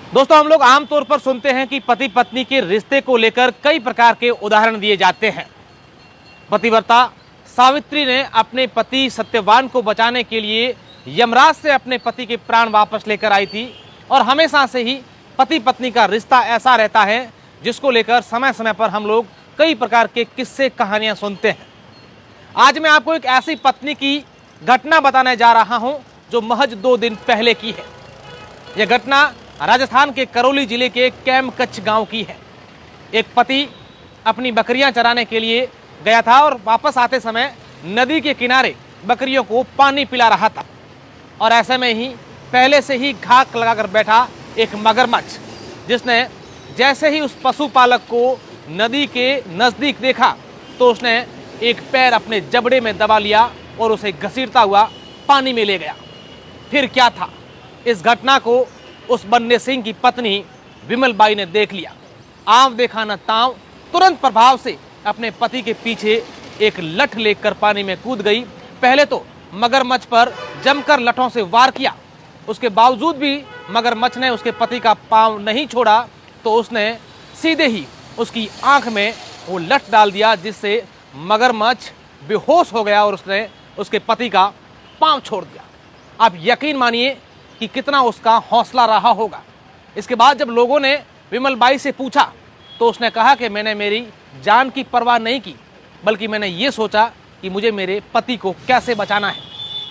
दोस्तों, हम लोग आमतौर पर सुनते हैं कि पति पत्नी के रिश्ते को लेकर कई प्रकार के उदाहरण दिए जाते हैं। पतिव्रता सावित्री ने अपने पति सत्यवान को बचाने के लिए यमराज से अपने पति के प्राण वापस लेकर आई थी और हमेशा से ही पति पत्नी का रिश्ता ऐसा रहता है जिसको लेकर समय समय पर हम लोग कई प्रकार के किस्से कहानियां सुनते हैं। आज मैं आपको एक ऐसी पत्नी की घटना बताने जा रहा हूं जो महज 2 दिन पहले की है। यह घटना राजस्थान के करौली जिले के कैम कच्छ गांव की है। एक पति अपनी बकरियां चराने के लिए गया था और वापस आते समय नदी के किनारे बकरियों को पानी पिला रहा था और ऐसे में ही पहले से ही घाक लगाकर बैठा एक मगरमच्छ, जिसने जैसे ही उस पशुपालक को नदी के नजदीक देखा तो उसने एक पैर अपने जबड़े में दबा लिया और उसे घसीटता हुआ पानी में ले गया। फिर क्या था, इस घटना को उस बन्ने सिंह की पत्नी विमल बाई ने देख लिया। आंव देखा न तांव, तुरंत प्रभाव से अपने पति के पीछे एक लठ लेकर पानी में कूद गई। पहले तो मगरमच्छ पर जमकर लठों से वार किया, उसके बावजूद भी मगरमच्छ ने उसके पति का पांव नहीं छोड़ा तो उसने सीधे ही उसकी आंख में वो लठ डाल दिया, जिससे मगरमच्छ बेहोश हो गया और उसने उसके पति का पांव छोड़ दिया। आप यकीन मानिए कि कितना उसका हौसला रहा होगा। इसके बाद जब लोगों ने विमल बाई से पूछा तो उसने कहा कि मैंने मेरी जान की परवाह नहीं की, बल्कि मैंने ये सोचा कि मुझे मेरे पति को कैसे बचाना है।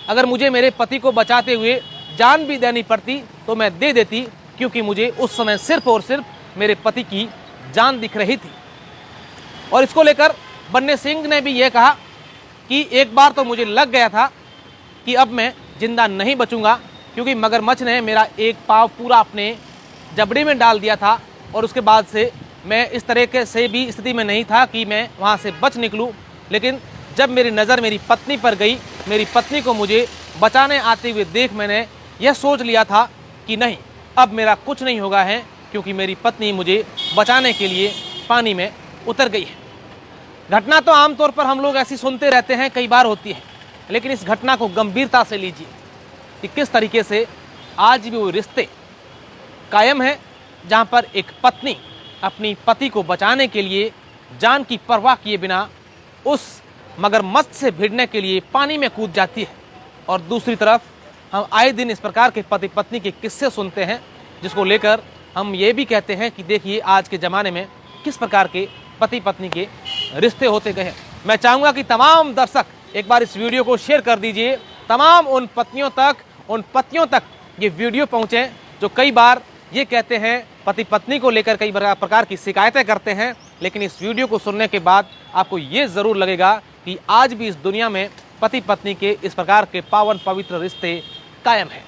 अगर मुझे मेरे पति को बचाते हुए जान भी देनी पड़ती तो मैं दे देती, क्योंकि मुझे उस समय सिर्फ और सिर्फ मेरे पति की जान दिख रही थी। और इसको लेकर बन्ने सिंह ने भी यह कहा कि एक बार तो मुझे लग गया था कि अब मैं जिंदा नहीं बचूंगा, क्योंकि मगरमच्छ ने मेरा एक पाँव पूरा अपने जबड़े में डाल दिया था और उसके बाद से मैं इस तरह से भी स्थिति में नहीं था कि मैं वहाँ से बच निकलूँ। लेकिन जब मेरी नज़र मेरी पत्नी पर गई, मेरी पत्नी को मुझे बचाने आते हुए देख मैंने यह सोच लिया था कि नहीं, अब मेरा कुछ नहीं होगा है, क्योंकि मेरी पत्नी मुझे बचाने के लिए पानी में उतर गई है। घटना तो आमतौर पर हम लोग ऐसी सुनते रहते हैं, कई बार होती है, लेकिन इस घटना को गंभीरता से लीजिए कि किस तरीके से आज भी वो रिश्ते कायम हैं जहाँ पर एक पत्नी अपनी पति को बचाने के लिए जान की परवाह किए बिना उस मगरमच्छ से भिड़ने के लिए पानी में कूद जाती है। और दूसरी तरफ हम आए दिन इस प्रकार के पति पत्नी के किस्से सुनते हैं, जिसको लेकर हम ये भी कहते हैं कि देखिए आज के ज़माने में किस प्रकार के पति पत्नी के रिश्ते होते गए हैं। मैं चाहूँगा कि तमाम दर्शक एक बार इस वीडियो को शेयर कर दीजिए, तमाम उन पतियों तक ये वीडियो पहुँचे जो कई बार ये कहते हैं, पति पत्नी को लेकर कई प्रकार की शिकायतें करते हैं, लेकिन इस वीडियो को सुनने के बाद आपको ये ज़रूर लगेगा कि आज भी इस दुनिया में पति पत्नी के इस प्रकार के पावन पवित्र रिश्ते कायम हैं।